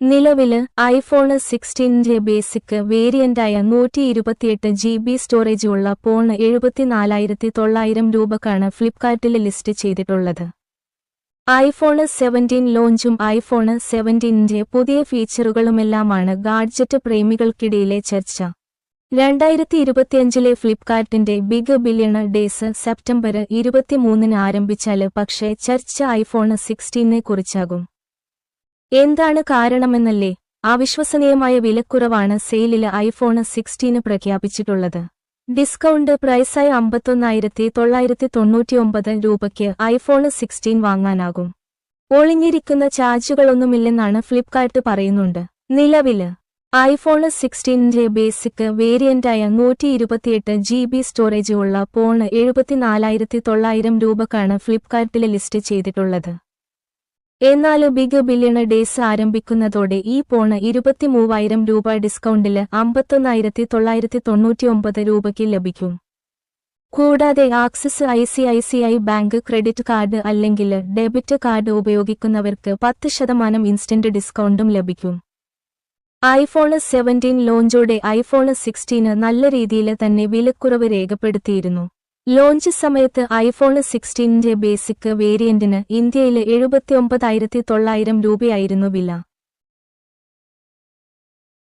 നിലവില് iPhone 16 basic വേരിയന്റായ 128 GB storage ഉള്ള phone 74,900 രൂപക്കാണ് ഫ്ലിപ്കാർട്ടില് ലിസ്റ്റ് ചെയ്തിട്ടുള്ളത്. ഐഫോൺ 17 ലോഞ്ചും ഐഫോൺ 17ന്റെ പുതിയ ഫീച്ചറുകളുമെല്ലാമാണ് ഗാഡ്ജറ്റ് പ്രേമികൾക്കിടയിലെ ചർച്ച. 2025 ഫ്ലിപ്കാർട്ടിന്റെ ബിഗ് ബില്യൺ ഡേയ്സ് സെപ്റ്റംബർ 23 ആരംഭിച്ചാല് പക്ഷേ ചർച്ച ഐഫോൺ 16 കുറിച്ചാകും. എന്താണ് കാരണമെന്നല്ലേ? അവിശ്വസനീയമായ വിലക്കുറവാണ് സെയിലില് ഐഫോൺ 16 പ്രഖ്യാപിച്ചിട്ടുള്ളത്. ഡിസ്കൗണ്ട് പ്രൈസായി 51,999 രൂപയ്ക്ക് ഐഫോൺ 16 വാങ്ങാനാകും. ഒളിഞ്ഞിരിക്കുന്ന ചാർജുകളൊന്നുമില്ലെന്നാണ് ഫ്ലിപ്കാർട്ട് പറയുന്നുണ്ട്. നിലവില് ഐഫോൺ 16ന്റെ ബേസിക് വേരിയന്റായ 128 GB സ്റ്റോറേജ് ഉള്ള ഫോൺ 74,900 രൂപക്കാണ് ഫ്ലിപ്കാർട്ടില് ലിസ്റ്റ് ചെയ്തിട്ടുള്ളത്. എന്നാല് ബിഗ് ബില്യൺ ഡേയ്സ് ആരംഭിക്കുന്നതോടെ ഈ ഫോൺ 23,000 രൂപ ഡിസ്കൗണ്ടില് 51,999 രൂപയ്ക്ക് ലഭിക്കും. കൂടാതെ axis ICICI bank credit card അല്ലെങ്കിൽ ഡെബിറ്റ് കാർഡ് ഉപയോഗിക്കുന്നവർക്ക് 10% ഇൻസ്റ്റന്റ് ഡിസ്കൗണ്ടും ലഭിക്കും. ഐഫോൺ 17 ലോഞ്ചോടെ ഐഫോൺ 16 നല്ല രീതിയില് തന്നെ വിലക്കുറവ് രേഖപ്പെടുത്തിയിരുന്നു. ലോഞ്ച് സമയത്ത് ഐഫോൺ 16ന്റെ ബേസിക് വേരിയന്റിന് ഇന്ത്യയില് 79,900 രൂപയായിരുന്നു വില.